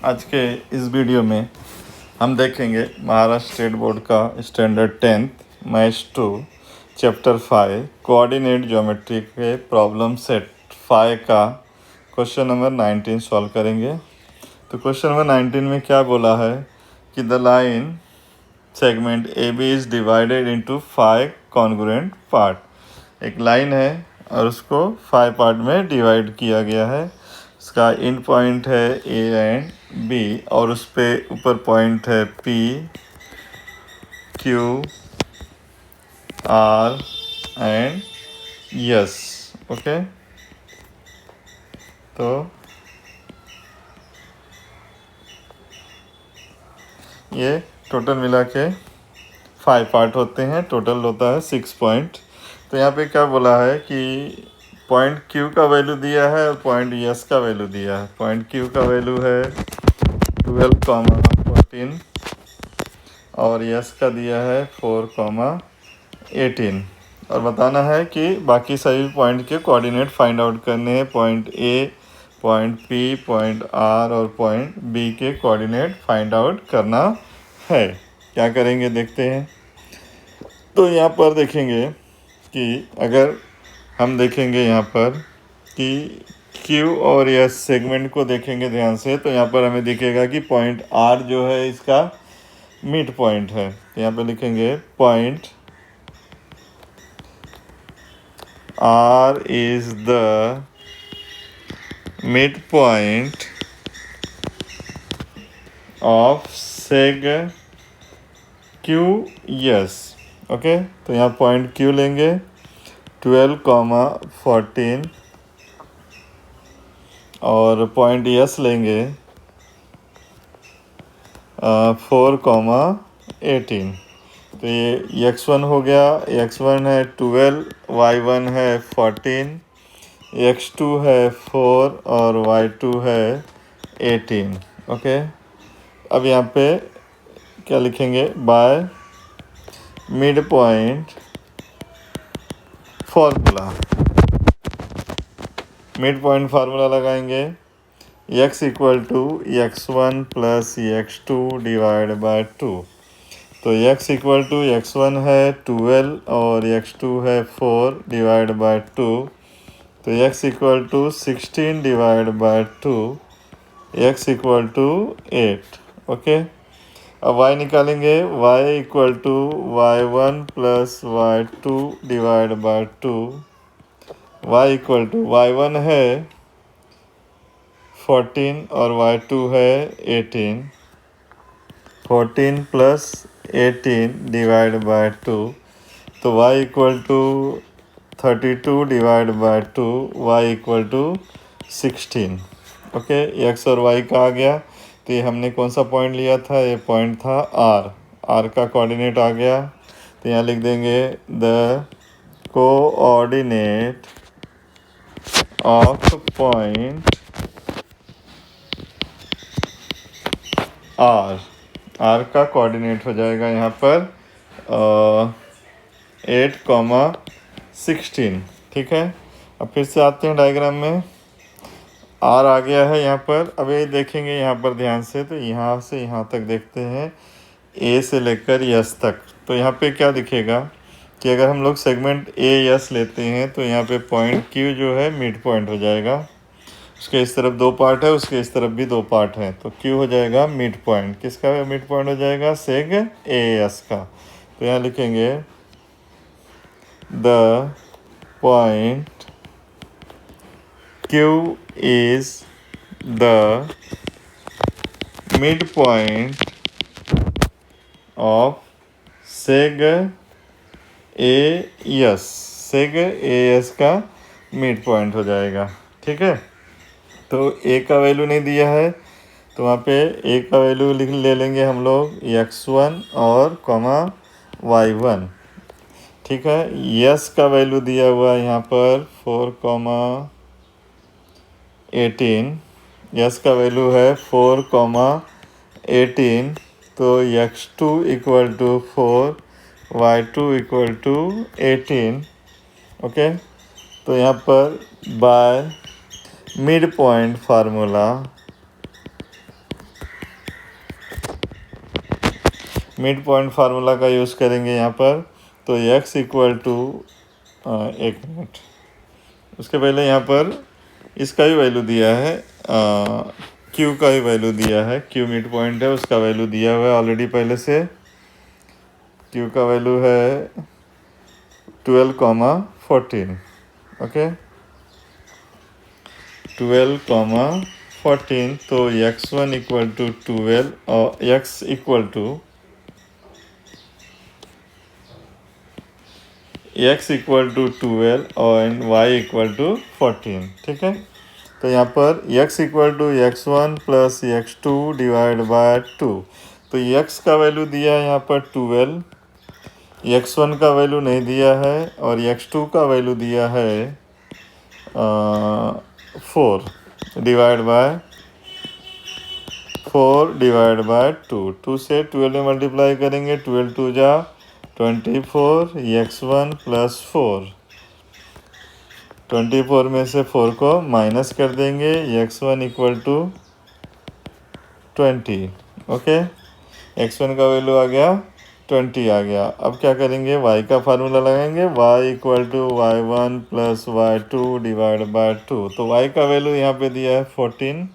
आज के इस वीडियो में हम देखेंगे महाराष्ट्र स्टेट बोर्ड का standard 10th maths 2 chapter 5 coordinate geometry के प्रॉब्लम सेट 5 का क्वेश्चन नंबर 19 सॉल्व करेंगे। तो क्वेश्चन नंबर 19 में क्या बोला है कि the line segment A B is divided into 5 congruent part. एक लाइन है और उसको 5 पार्ट में डिवाइड किया गया है। इसका एंड पॉइंट है ए एंड बी और उस पे ऊपर पॉइंट है P Q R and yes. Okay, तो ये टोटल मिला के 5 पार्ट होते हैं, टोटल होता है 6 पॉइंट। तो यहाँ पे क्या बोला है कि पॉइंट क्यू का वैल्यू दिया है और पॉइंट यस का वैल्यू दिया है। पॉइंट क्यू का वैल्यू है 12, 14 और यस का दिया है 4, 18 और बताना है कि बाकी सभी पॉइंट के कोऑर्डिनेट फाइंड आउट करने हैं। Point A, point P, point R और पॉइंट बी के कोऑर्डिनेट फाइंड आउट करना है। क्या करेंगे देखते हैं। तो यहाँ पर देखेंगे कि अगर हम देखेंगे यहाँ पर कि क्यू और एस सेगमेंट को देखेंगे ध्यान से, तो यहाँ पर हमें दिखेगा कि पॉइंट आर जो है इसका मिड पॉइंट है। तो यहाँ पे लिखेंगे point R is the mid point of seg Q yes. Okay, तो यहाँ पॉइंट क्यू लेंगे 12, 14 और पॉइंट यस लेंगे 4, 18। तो ये x1 हो गया, x1 है 12, y1 है 14, x2 है 4 और y2 है 18। ओके, अब यहाँ पे क्या लिखेंगे, by mid point formula. Mid point formula लगाएंगे x equal to x1 plus x2 divide by 2। तो x इक्वल टू x1 है 12 और x2 है 4 डिवाइड बाय 2। तो x equal to 16 divide by 2, x equal to 8। Okay, अब y निकालेंगे, y equal to y1 plus y2 divide by 2। y equal to y1 है 14 और y2 है 18। 14 प्लस 18 डिवाइड बाय 2, तो y equal to 32 divide by 2, y equal to 16। Okay, x और y का आ गया। तो ये हमने कौन सा पॉइंट लिया था, ये पॉइंट था r का कोऑर्डिनेट आ गया। तो यहाँ लिख देंगे the coordinate of point R का कोऑर्डिनेट हो जाएगा यहाँ पर 8, 16। ठीक है, अब फिर से आते हैं डायग्राम में। आर आ गया है यहाँ पर। अब ये देखेंगे यहाँ पर ध्यान से, तो यहाँ से यहाँ तक देखते हैं ए से लेकर यस तक। तो यहाँ पे क्या दिखेगा कि अगर हम लोग सेगमेंट ए यस लेते हैं तो यहाँ पे पॉइंट क्यू जो है मिड पॉइंट हो जाएगा। उसके इस तरफ 2 पार्ट है, उसके इस तरफ भी 2 पार्ट है, तो क्यू हो जाएगा मिड पॉइंट। किसका मिड पॉइंट हो जाएगा, सेग ए एस का। तो यहाँ लिखेंगे the point Q is the mid point of सेग A S. सेग A S का मिड पॉइंट हो जाएगा। ठीक है, तो ए का वैल्यू नहीं दिया है, तो वहाँ पे ए का वैल्यू ले लेंगे हम लोग x1 और y1। ठीक है, यस का वैल्यू दिया हुआ है यहाँ पर 4, 18। यस का वैल्यू है 4, 18। तो x2 equal to 4, y2 equal to 18। Okay, तो यहाँ पर by mid point formula mid point formula का यूज़ करेंगे यहाँ पर। तो x इक्वल टू, एक मिनट, उसके पहले यहाँ पर इसका भी वैल्यू दिया है, q का भी वैल्यू दिया है। q मिड पॉइंट है, उसका वैल्यू दिया हुआ है ऑलरेडी पहले से। q का वैल्यू है 12,14। ओके, 12,14। तो x1 इक्वल टू 12 और x इक्वल टू 12 और y इक्वल टू 14। ठीक है, तो यहाँ पर x equal to x1 plus x2 divide by 2। तो x का वैल्यू दिया है यहाँ पर 12, x1 का वैल्यू नहीं दिया है, और x2 का वैल्यू दिया है 4 डिवाइड बाय 2। 2 से 12 में मल्टीप्लाई करेंगे, 12 2 जा 24, x1 प्लस 4। 24 में से 4 को माइनस कर देंगे, x1 equal to 20। Okay, x1 का वैल्यू आ गया 20 आ गया। अब क्या करेंगे, y का फार्मूला लगाएंगे, y equal to y1 plus y2 divide by 2। तो y का वैल्यू यहाँ पे दिया है 14,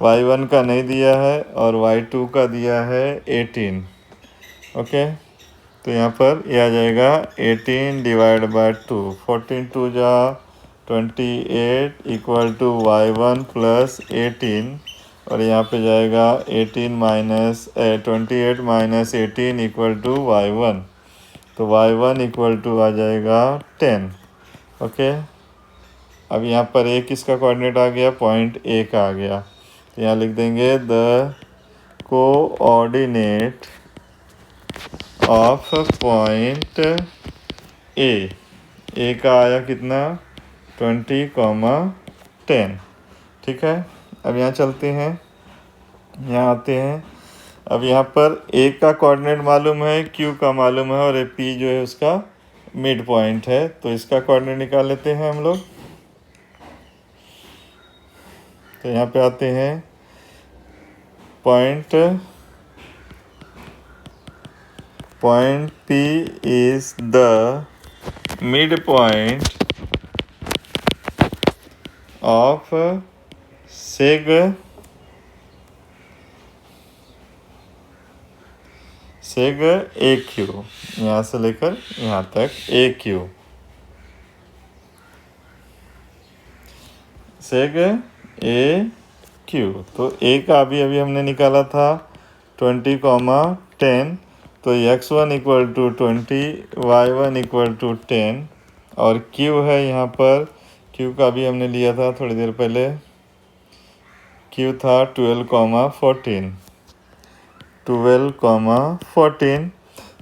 y1 का नहीं दिया है, और y2 का दिया है 18। ओके, तो यहाँ पर ये आ जाएगा 18 डिवाइड बाय 2। 14 2 जा 28 इक्वल टू y1 प्लस 18, और यहाँ पे जाएगा 28 माइनस 18 इक्वल टू y1। तो y1 इक्वल टू आ जाएगा 10। ओके, अब यहाँ पर एक इसका कोऑर्डिनेट आ गया, पॉइंट ए का आ गया। तो यहाँ लिख देंगे the coordinate of point A का आया कितना, 20,10। ठीक है, अब यहाँ चलते हैं, यहाँ आते हैं। अब यहाँ पर ए का कोऑर्डिनेट मालूम है, क्यू का मालूम है, और पी जो है उसका मिड पॉइंट है। तो इसका कोऑर्डिनेट निकाल लेते हैं हम लोग। तो यहाँ पे आते हैं, point P is the midpoint of seg AQ, यहाँ से लेकर यहाँ तक AQ, सेग AQ। तो A का अभी हमने निकाला था 20,10। तो x1 equal to 20, y1 equal to 10, और q है यहाँ पर, q का भी हमने लिया था थोड़ी देर पहले, q था 12,14।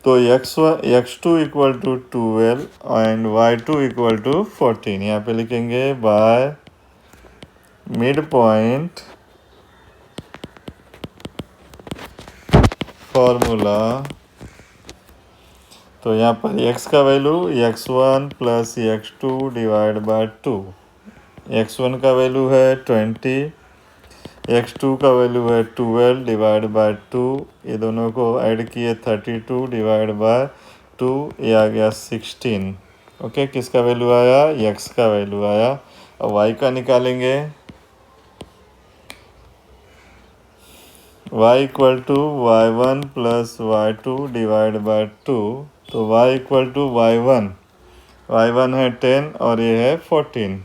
तो x2 equal to 12 and y2 equal to 14। यहाँ पे लिखेंगे बाय मिड पॉइंट फॉर्मूला। तो यहाँ पर x का value x1 plus x2 divide by 2। x1 का वैल्यू है 20, x2 का वैल्यू है 12 डिवाइड बाय 2। ये दोनों को ऐड किए 32 डिवाइड बाय 2, ये आ गया 16। ओके, किसका वैल्यू आया, x का वैल्यू आया। अब y का निकालेंगे, y equal to y1 plus y2 divide by 2। तो y इक्वल टू y1 है 10 और ये है 14।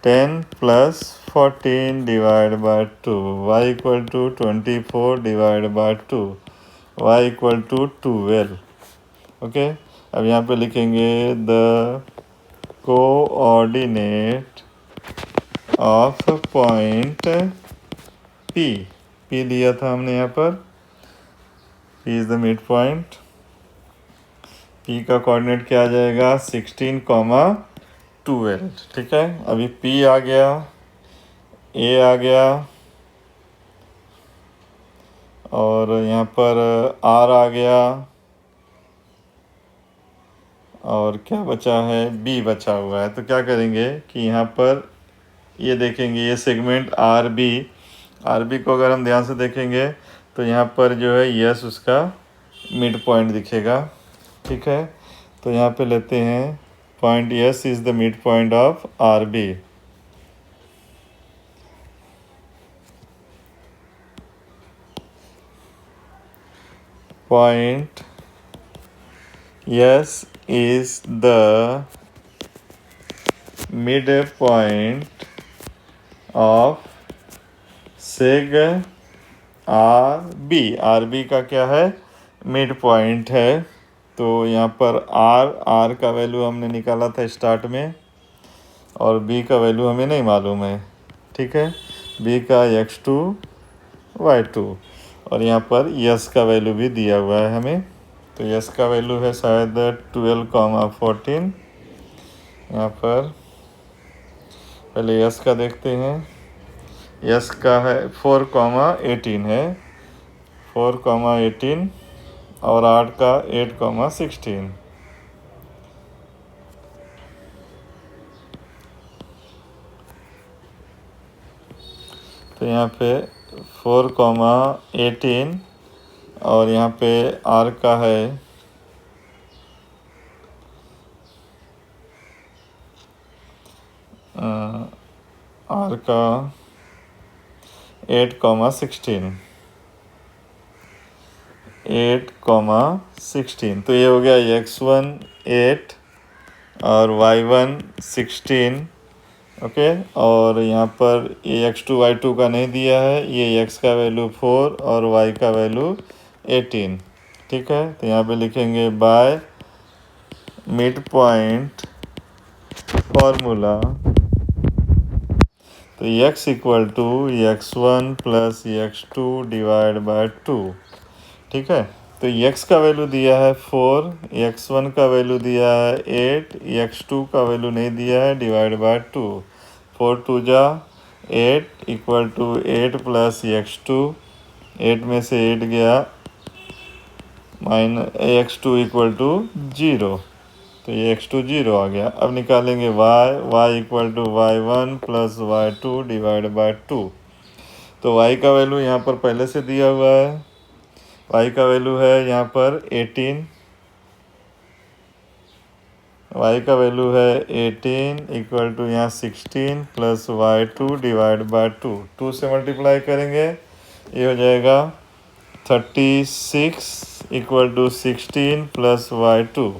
10 plus 14 divide by 2, y equal to 24 divide by 2, y equal to 12। Okay, अब यहाँ पे लिखेंगे the coordinate of point P लिया था हमने यहाँ पर, P is the mid point. P का कोऑर्डिनेट क्या आ जाएगा, 16,12। ठीक है, अभी P आ गया, A आ गया, और यहाँ पर R आ गया, और क्या बचा है, B बचा हुआ है। तो क्या करेंगे कि यहाँ पर ये देखेंगे, ये सेगमेंट RB को अगर हम ध्यान से देखेंगे तो यहाँ पर जो है यस उसका मिड पॉइंट दिखेगा। ठीक है, तो यहाँ पे लेते हैं point S is the mid point of R B. Point S is the midpoint of seg RB। RB का क्या है? मिड पॉइंट है। तो यहाँ पर R का वैल्यू हमने निकाला था स्टार्ट में, और B का वैल्यू हमें नहीं मालूम है। ठीक है, B का x2 y2, और यहाँ पर यस का वैल्यू भी दिया हुआ है हमें। तो यस का वैल्यू है शायद 12,14। यहाँ पर पहले यस का देखते हैं। यस का है 4,18 है, 4,18, और 8 का 8,16। तो यहाँ पे 4,18, और यहाँ पे आर का है आर का 8,16, 8,16। तो ये हो गया x1 8 और y1 16। ओके, और यहाँ पर ये x2 y2 का नहीं दिया है, ये x का वैल्यू 4 और y का वैल्यू 18। ठीक है, तो यहाँ पे लिखेंगे बाय मिड पॉइंट फॉर्मूला, तो x equal to x1 plus x2 divide by 2। ठीक है, तो x का वैल्यू दिया है 4, x1 का वैल्यू दिया है 8, x2 का वैल्यू नहीं दिया है, डिवाइड बाय 2। 4 2 जा 8 इक्वल टू 8 प्लस x2, 8 में से 8 गया, x2 इक्वल टू 0। तो ये x2 0 आ गया। अब निकालेंगे y equal to y1 plus y2 divide by 2। तो y का वैल्यू यहाँ पर पहले से दिया हुआ है, y का वैल्यू है यहाँ पर 18, y का वैल्यू है 18 इक्वल टू यहाँ 16 प्लस y2 डिवाइड बाय 2। 2 से मल्टीप्लाई करेंगे, ये हो जाएगा 36 इक्वल टू 16 प्लस y2।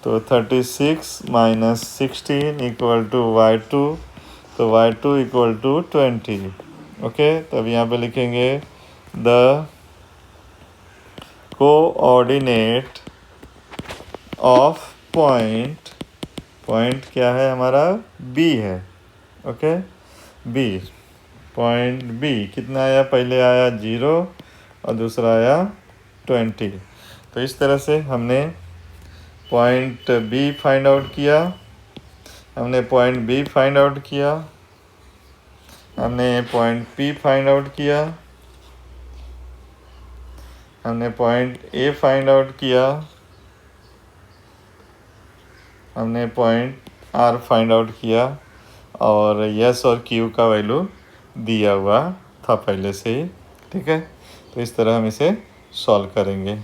तो 36 माइनस 16 इक्वल टू y2, तो y2 इक्वल टू 20। ओके, तब यहाँ पे लिखेंगे the coordinate of point, point क्या है हमारा? B है। ओके, B, पॉइंट B कितना आया? पहले आया 0 और दूसरा आया 20। तो इस तरह से हमने पॉइंट B फाइंड आउट किया, हमने पॉइंट B फाइंड आउट किया, हमने पॉइंट P फाइंड आउट किया, हमने पॉइंट A फाइंड आउट किया, हमने पॉइंट R फाइंड आउट किया, और यस और Q का वैल्यू दिया हुआ था पहले से ही। ठीक है, तो इस तरह हम इसे सॉल्व करेंगे।